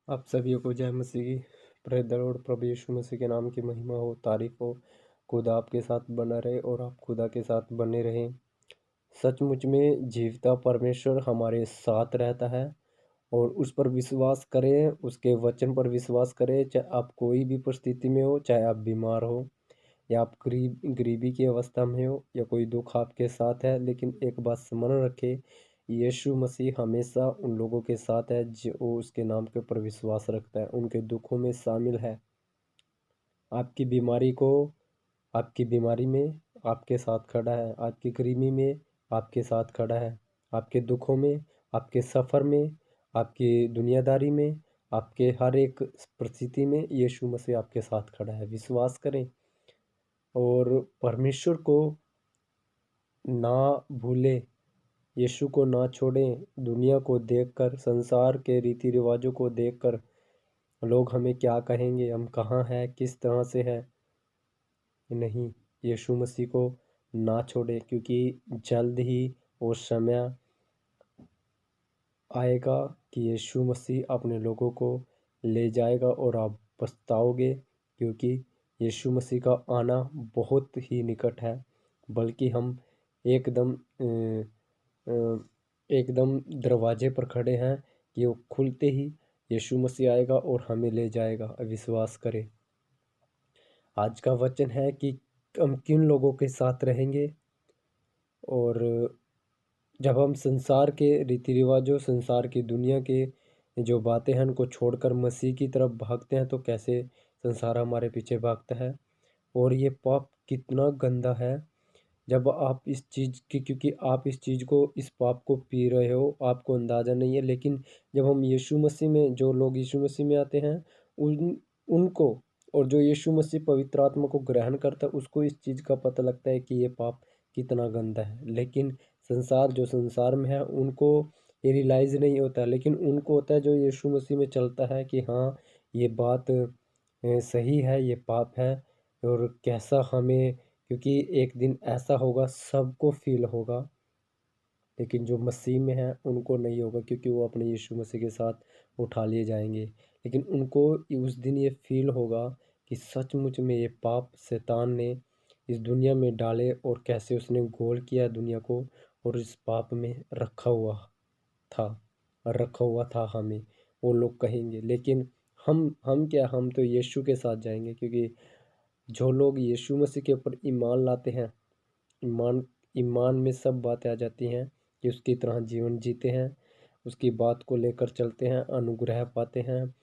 आप सभी को जय मसीह की। Praise the lord. प्रभु यीशु मसीह के नाम की महिमा हो, तारीफ हो। खुदा आपके साथ बना रहे और आप खुदा के साथ बने रहें। सचमुच में जीवता परमेश्वर हमारे साथ रहता है और उस पर विश्वास करें, उसके वचन पर विश्वास करें। चाहे आप कोई भी परिस्थिति में हो, चाहे आप बीमार हो या आप गरीबी की अवस्था में हो या कोई दुख आपके साथ है, लेकिन एक बात स्मरण रखें, यीशु मसीह हमेशा उन लोगों के साथ है जो उसके नाम के ऊपर विश्वास रखता है, उनके दुखों में शामिल है। आपकी बीमारी को आपकी बीमारी में आपके साथ खड़ा है, आपकी गरीबी में आपके साथ खड़ा है, आपके दुखों में, आपके सफ़र में, आपकी दुनियादारी में, आपके हर एक परिस्थिति में यीशु मसीह आपके साथ खड़ा है। विश्वास करें और परमेश्वर को ना भूलें, यीशु को ना छोड़ें। दुनिया को देखकर, संसार के रीति रिवाजों को देखकर लोग हमें क्या कहेंगे, हम कहाँ हैं, किस तरह से है। नहीं, यीशु मसीह को ना छोड़ें, क्योंकि जल्द ही वो समय आएगा कि यीशु मसीह अपने लोगों को ले जाएगा और आप पछताओगे, क्योंकि यीशु मसीह का आना बहुत ही निकट है। बल्कि हम एकदम एकदम दरवाजे पर खड़े हैं कि वो खुलते ही यीशु मसीह आएगा और हमें ले जाएगा। विश्वास करें। आज का वचन है कि हम किन लोगों के साथ रहेंगे। और जब हम संसार के रीति रिवाजों, संसार की दुनिया के जो बातें हैं उनको छोड़कर मसीह की तरफ भागते हैं, तो कैसे संसार हमारे पीछे भागता है। और ये पाप कितना गंदा है जब आप इस चीज़ की, क्योंकि आप इस चीज़ को, इस पाप को पी रहे हो, आपको अंदाज़ा नहीं है। लेकिन जब हम यीशु मसीह में, जो लोग यीशु मसीह में आते हैं, उन उनको, और जो यीशु मसीह पवित्र आत्मा को ग्रहण करता है, उसको इस चीज़ का पता लगता है कि ये पाप कितना गंदा है। लेकिन संसार, जो संसार में है, उनको ये रियलाइज़ नहीं होता है। लेकिन उनको होता है, जो यीशु मसीह में चलता है, कि हाँ, ये बात सही है, ये पाप है। और कैसा हमें, क्योंकि एक दिन ऐसा होगा, सबको फील होगा। लेकिन जो मसीह में हैं उनको नहीं होगा, क्योंकि वो अपने यीशु मसीह के साथ उठा लिए जाएंगे। लेकिन उनको उस दिन ये फील होगा कि सचमुच में ये पाप शैतान ने इस दुनिया में डाले और कैसे उसने गोल किया दुनिया को, और इस पाप में रखा हुआ था, और रखा हुआ था हमें। वो लोग कहेंगे। लेकिन हम क्या, हम तो यीशु के साथ जाएंगे, क्योंकि जो लोग यीशु मसीह के ऊपर ईमान लाते हैं, ईमान ईमान में सब बातें आ जाती हैं कि उसकी तरह जीवन जीते हैं, उसकी बात को लेकर चलते हैं, अनुग्रह पाते हैं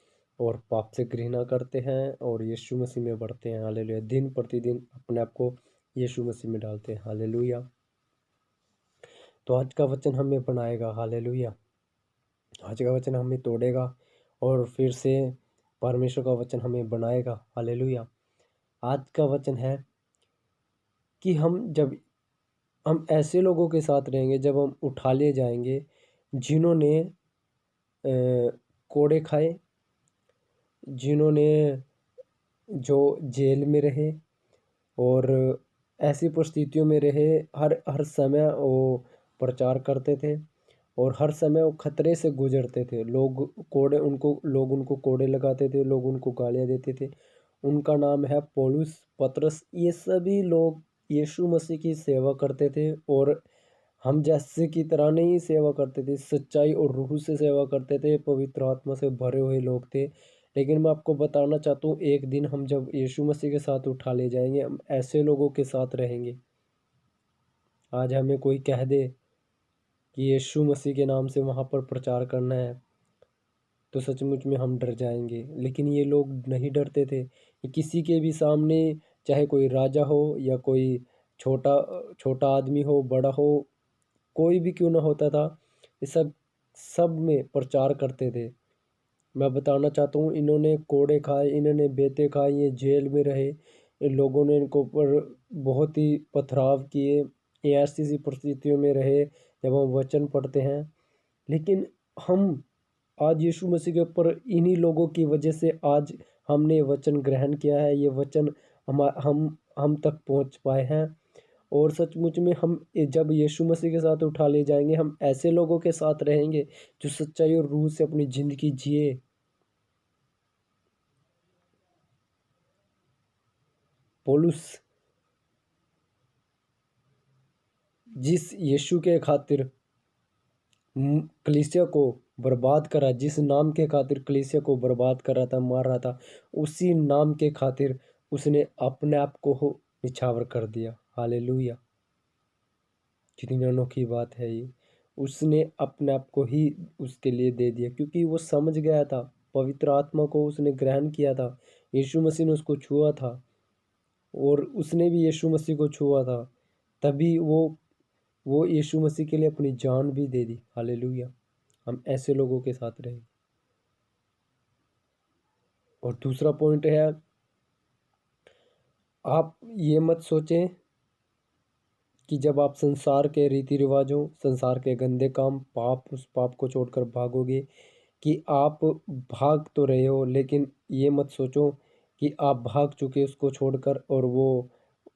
और पाप से घृणा करते हैं और यीशु मसीह में बढ़ते हैं। हालेलुया। दिन प्रतिदिन अपने आप को यीशु मसीह में डालते हैं। हालेलुया। तो आज का वचन हमें बनाएगा। हालेलुया। आज का वचन हमें तोड़ेगा और फिर से परमेश्वर का वचन हमें बनाएगा। हालेलुया। आज का वचन है कि हम ऐसे लोगों के साथ रहेंगे, जब हम उठा लिए जाएंगे, जिन्होंने कोड़े खाए, जिन्होंने, जो जेल में रहे और ऐसी परिस्थितियों में रहे, हर हर समय वो प्रचार करते थे और हर समय वो खतरे से गुजरते थे। लोग उनको कोड़े लगाते थे, लोग उनको गालियाँ देते थे। उनका नाम है पौलुस, पतरस। ये सभी लोग यीशु मसीह की सेवा करते थे और हम जैसे की तरह नहीं सेवा करते थे, सच्चाई और रूह से सेवा करते थे, पवित्र आत्मा से भरे हुए लोग थे। लेकिन मैं आपको बताना चाहता हूँ, एक दिन हम जब यीशु मसीह के साथ उठा ले जाएंगे, हम ऐसे लोगों के साथ रहेंगे। आज हमें कोई कह दे कि यीशु मसीह के नाम से वहाँ पर प्रचार करना है, तो सचमुच में हम डर जाएंगे। लेकिन ये लोग नहीं डरते थे। ये किसी के भी सामने, चाहे कोई राजा हो या कोई छोटा छोटा आदमी हो, बड़ा हो, कोई भी क्यों ना होता था, ये सब सब में प्रचार करते थे। मैं बताना चाहता हूँ, इन्होंने कोड़े खाए, इन्होंने बेते खाए, ये जेल में रहे, इन लोगों ने इनको ऊपर बहुत ही पथराव किए, ये ऐसी ऐसी परिस्थितियों में रहे जब हम वचन पढ़ते हैं। लेकिन हम आज यीशु मसीह के ऊपर, इन्हीं लोगों की वजह से आज हमने वचन ग्रहण किया है। ये वचन हम तक पहुंच पाए हैं। और सचमुच में हम जब यीशु मसीह के साथ उठा ले जाएंगे, हम ऐसे लोगों के साथ रहेंगे जो सच्चाई और रूह से अपनी ज़िंदगी जिए, पौलुस जिस यीशु के खातिर कलीसिया को बर्बाद करा, जिस नाम के खातिर कलीसिया को बर्बाद कर रहा था, मार रहा था, उसी नाम के खातिर उसने अपने आप को निछावर कर दिया। हालेलुया, कितनी अनोखी बात है ये। उसने अपने आप को ही उसके लिए दे दिया, क्योंकि वो समझ गया था, पवित्र आत्मा को उसने ग्रहण किया था, यीशु मसीह ने उसको छुआ था और उसने भी यीशु मसीह को छुआ था, तभी वो यीशु मसीह के लिए अपनी जान भी दे दी। हालेलुया, हम ऐसे लोगों के साथ रहे। और दूसरा पॉइंट है, आप ये मत सोचें कि जब आप संसार के रीति रिवाजों, संसार के गंदे काम, उस पाप को छोड़कर भागोगे कि आप भाग तो रहे हो, लेकिन ये मत सोचो कि आप भाग चुके उसको छोड़कर और वो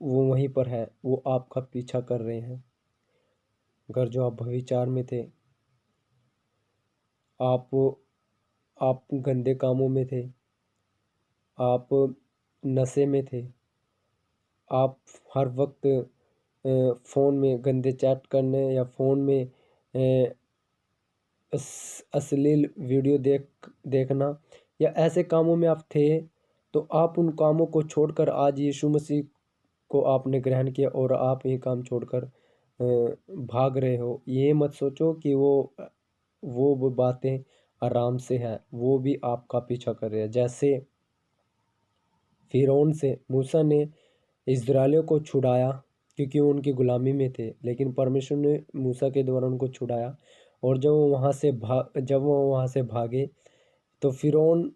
वहीं पर है, वो आपका पीछा कर रहे हैं। अगर जो आप भविचार में थे, आप गंदे कामों में थे, आप नशे में थे, आप हर वक्त फ़ोन में गंदे चैट करने या फ़ोन में अश्लील वीडियो देखना या ऐसे कामों में आप थे, तो आप उन कामों को छोड़कर आज यीशु मसीह को आपने ग्रहण किया और आप ये काम छोड़कर भाग रहे हो। ये मत सोचो कि वो बातें आराम से है, वो भी आपका पीछा कर रहे हैं। जैसे फ़िरौन से मूसा ने इस्राएलियों को छुड़ाया, क्योंकि वो उनकी गुलामी में थे, लेकिन परमेश्वर ने मूसा के द्वारा उनको छुड़ाया। और जब वो वहाँ से भागे तो फ़िरौन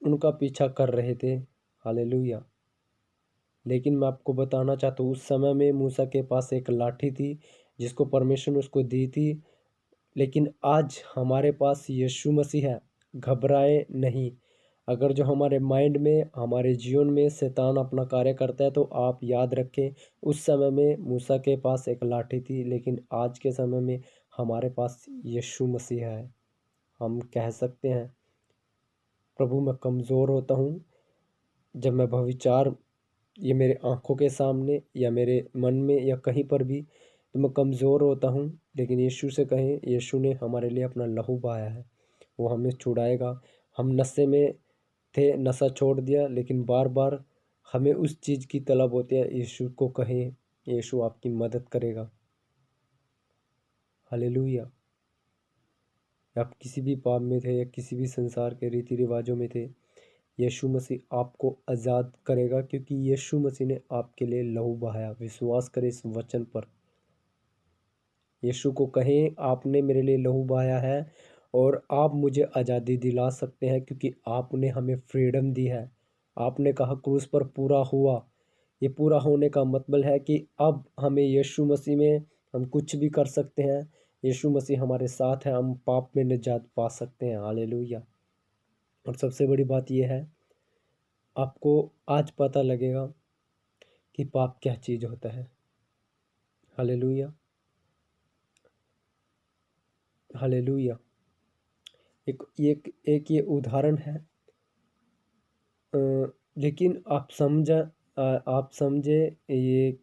उनका पीछा कर रहे थे। हालेलुया, लेकिन मैं आपको बताना चाहता हूँ, उस समय में मूसा के पास एक लाठी थी जिसको परमेश्वर ने उसको दी थी, लेकिन आज हमारे पास यीशु मसीह है। घबराए नहीं। अगर जो हमारे माइंड में, हमारे जीवन में शैतान अपना कार्य करता है, तो आप याद रखें, उस समय में मूसा के पास एक लाठी थी, लेकिन आज के समय में हमारे पास यीशु मसीह है। हम कह सकते हैं, प्रभु मैं कमज़ोर होता हूँ, जब मैं भविचार ये मेरे आँखों के सामने या मेरे मन में या कहीं पर भी, तो मैं कमज़ोर होता हूँ, लेकिन यीशु से कहें, यीशु ने हमारे लिए अपना लहू बहाया है, वो हमें छुड़ाएगा। हम नशे में थे, नशा छोड़ दिया, लेकिन बार बार हमें उस चीज़ की तलब होती है। यीशु को कहें, यीशु आपकी मदद करेगा। हालेलुया। आप किसी भी पाप में थे या किसी भी संसार के रीति रिवाजों में थे, यीशु मसीह आपको आज़ाद करेगा, क्योंकि यीशु मसीह ने आपके लिए लहू बहाया। विश्वास करें इस वचन पर। यीशु को कहें, आपने मेरे लिए लहू बहाया है और आप मुझे आज़ादी दिला सकते हैं, क्योंकि आपने हमें फ्रीडम दी है। आपने कहा क्रूस पर पूरा हुआ। ये पूरा होने का मतलब है कि अब हमें यीशु मसीह में हम कुछ भी कर सकते हैं। यीशु मसीह हमारे साथ है, हम पाप में निजात पा सकते हैं। हालेलुया। और सबसे बड़ी बात यह है, आपको आज पता लगेगा कि पाप क्या चीज़ होता है। Hallelujah, hallelujah. एक ये उदाहरण है, लेकिन आप समझे ये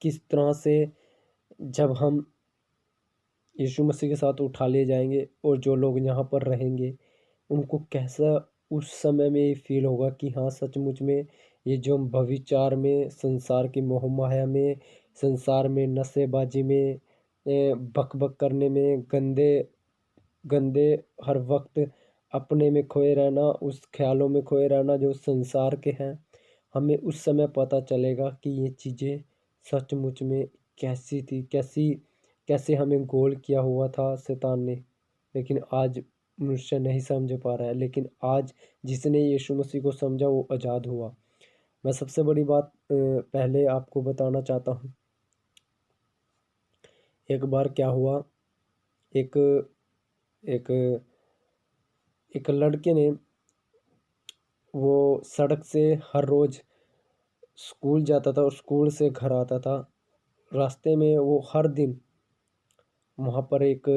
किस तरह से, जब हम यीशु मसीह के साथ उठा लिए जाएंगे और जो लोग यहाँ पर रहेंगे, उनको कैसा उस समय में ये फील होगा कि हाँ, सचमुच में ये जो हम भविचार में, संसार की मोह माया में, संसार में नशेबाजी में, बक बक करने में, गंदे गंदे हर वक्त अपने में खोए रहना, उस ख्यालों में खोए रहना जो संसार के हैं, हमें उस समय पता चलेगा कि ये चीज़ें सचमुच में कैसी थी, कैसे हमें गोल किया हुआ था शैतान ने। लेकिन आज मनुष्य नहीं समझ पा रहा है, लेकिन आज जिसने यीशु मसीह को समझा वो आज़ाद हुआ। मैं सबसे बड़ी बात पहले आपको बताना चाहता हूँ। एक बार क्या हुआ, एक एक एक लड़के ने, वो सड़क से हर रोज़ स्कूल जाता था और स्कूल से घर आता था। रास्ते में वो हर दिन वहाँ पर एक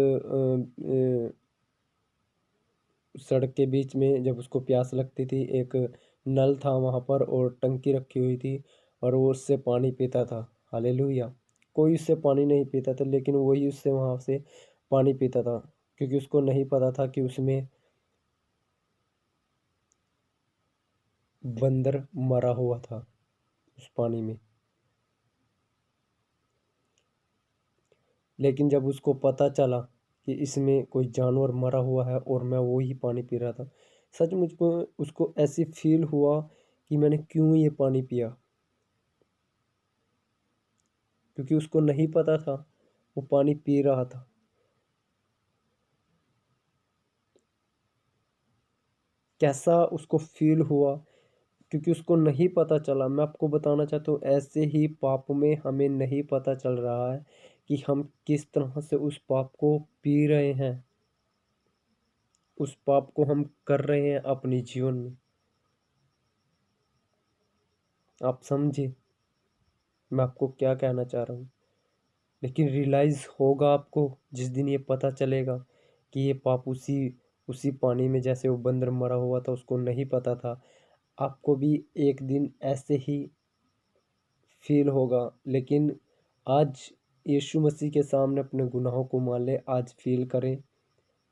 सड़क के बीच में, जब उसको प्यास लगती थी, एक नल था वहाँ पर और टंकी रखी हुई थी, और वो उससे पानी पीता था। हालेलुया। कोई उससे पानी नहीं पीता था, लेकिन वही उससे वहाँ से पानी पीता था, क्योंकि उसको नहीं पता था कि उसमें बंदर मरा हुआ था उस पानी में। लेकिन जब उसको पता चला कि इसमें कोई जानवर मरा हुआ है और मैं वो ही पानी पी रहा था, सच मुझको उसको ऐसी फील हुआ कि मैंने क्यों ये पानी पिया, क्योंकि उसको नहीं पता था वो पानी पी रहा था। कैसा उसको फील हुआ, क्योंकि उसको नहीं पता चला। मैं आपको बताना चाहता हूँ, ऐसे ही पाप में हमें नहीं पता चल रहा है कि हम किस तरह से उस पाप को पी रहे हैं, उस पाप को हम कर रहे हैं अपने जीवन में। आप समझे मैं आपको क्या कहना चाह रहा हूँ। लेकिन रियलाइज होगा आपको जिस दिन ये पता चलेगा कि ये पाप उसी उसी पानी में, जैसे वो बंदर मरा हुआ था उसको नहीं पता था, आपको भी एक दिन ऐसे ही फील होगा। लेकिन आज यीशु मसीह के सामने अपने गुनाहों को मान ले, आज फील करें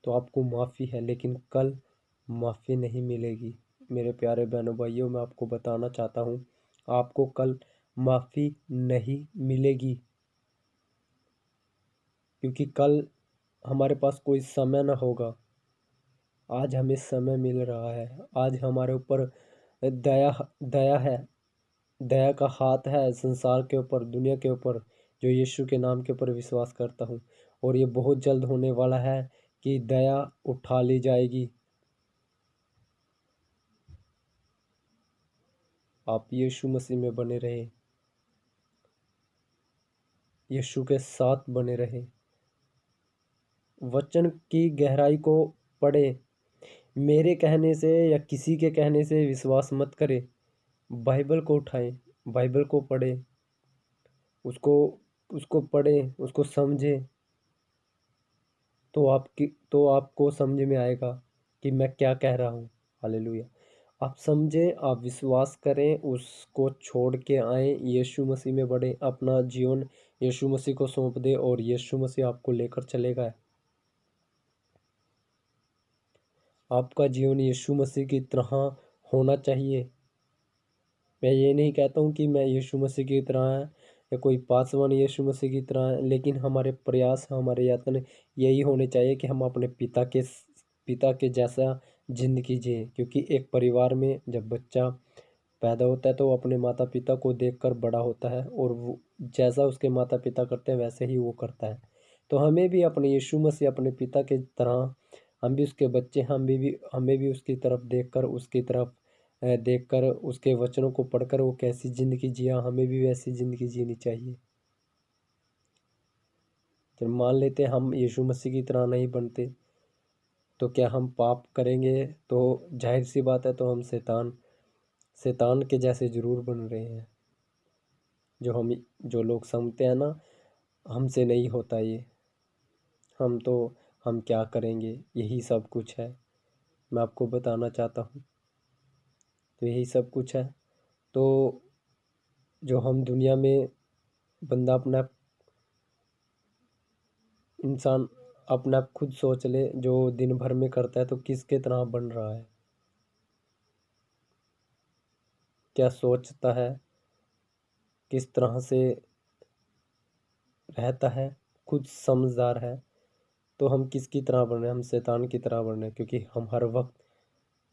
तो आपको माफ़ी है, लेकिन कल माफ़ी नहीं मिलेगी। मेरे प्यारे बहनों भाइयों, मैं आपको बताना चाहता हूँ, आपको कल माफ़ी नहीं मिलेगी, क्योंकि कल हमारे पास कोई समय ना होगा। आज हमें समय मिल रहा है, आज हमारे ऊपर दया दया है, दया का हाथ है संसार के ऊपर, दुनिया के ऊपर, जो यीशु के नाम के ऊपर विश्वास करता हूँ। और ये बहुत जल्द होने वाला है कि दया उठा ली जाएगी। आप यीशु मसीह में बने रहे, यीशु के साथ बने रहे, वचन की गहराई को पढ़े। मेरे कहने से या किसी के कहने से विश्वास मत करें। बाइबल को उठाएं, बाइबल को पढ़ें, उसको उसको पढ़ें, उसको समझें, तो आपको समझ में आएगा कि मैं क्या कह रहा हूँ। हालेलुया। आप समझें, आप विश्वास करें, उसको छोड़ के आएँ, यीशु मसीह में बढ़ें, अपना जीवन यीशु मसीह को सौंप दें और यीशु मसीह आपको लेकर चलेगा। आपका जीवन यीशु मसीह की तरह होना चाहिए। मैं ये नहीं कहता हूँ कि मैं यीशु मसीह की तरह है या कोई पासवान यीशु मसीह की तरह है, लेकिन हमारे प्रयास, हमारे यत्न यही होने चाहिए कि हम अपने पिता के जैसा ज़िंदगी जिएँ। क्योंकि एक परिवार में जब बच्चा पैदा होता है तो वो अपने माता पिता को देखकर बड़ा होता है, और वो जैसा उसके माता पिता करते हैं वैसे ही वो करता है। तो हमें भी अपने यीशु मसीह अपने पिता की तरह, हम भी उसके बच्चे, हमें भी उसकी तरफ देखकर, उसकी तरफ देखकर, उसके वचनों को पढ़कर वो कैसी ज़िंदगी जिया, हमें भी वैसी ज़िंदगी जीनी चाहिए। जब मान लेते हम यीशु मसीह की तरह नहीं बनते, तो क्या हम पाप करेंगे, तो जाहिर सी बात है, तो हम शैतान के जैसे ज़रूर बन रहे हैं। जो लोग समझते हैं ना, हमसे नहीं होता ये, हम तो हम क्या करेंगे, यही सब कुछ है। मैं आपको बताना चाहता हूँ, तो यही सब कुछ है। तो जो हम दुनिया में, बंदा अपना इंसान अपना खुद सोच ले, जो दिन भर में करता है तो किसके तरह बन रहा है, क्या सोचता है, किस तरह से रहता है, खुद समझदार है, तो हम किसकी तरह बन रहे हैं, हम शैतान की तरह बन रहे हैं, क्योंकि हम हर वक्त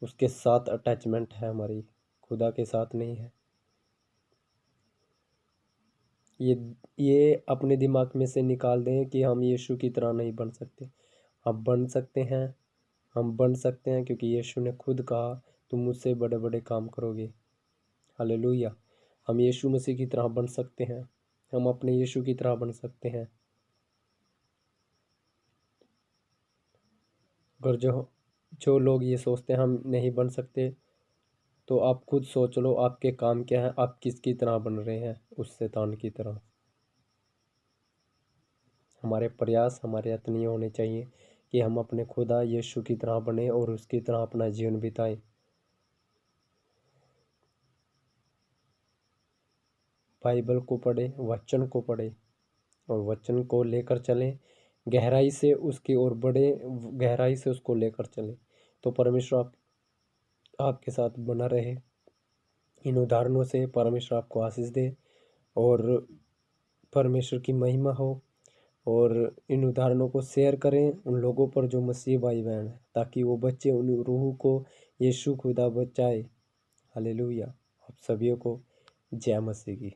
उसके साथ अटैचमेंट है हमारी, खुदा के साथ नहीं है। ये ये अपने दिमाग में से निकाल दें कि हम यीशु की तरह नहीं बन सकते। हम बन सकते हैं, हम बन सकते हैं, क्योंकि यीशु ने खुद कहा, तुम मुझसे बड़े बड़े काम करोगे। हालेलुया। हम यीशु मसीह की तरह बन सकते हैं, हम अपने यीशु की तरह बन सकते हैं। अगर जो लोग ये सोचते हैं हम नहीं बन सकते, तो आप खुद सोच लो आपके काम क्या है, आप किसकी तरह बन रहे हैं, उस शैतान की तरह। हमारे प्रयास, हमारे यत्न ये होने चाहिए कि हम अपने खुदा यीशु की तरह बने और उसकी तरह अपना जीवन बिताएं। बाइबल को पढ़ें, वचन को पढ़ें और वचन को लेकर चलें, गहराई से उसकी ओर बढ़ें, गहराई से उसको लेकर चलें। तो परमेश्वर आपके साथ बना रहे। इन उदाहरणों से परमेश्वर आपको आशीष दे और परमेश्वर की महिमा हो। और इन उदाहरणों को शेयर करें उन लोगों पर जो मसीह भाई बहन हैं, ताकि वो बच्चे उन रूह को यीशु खुदा बचाए। हालेलुया। आप सभी को जय मसीह की।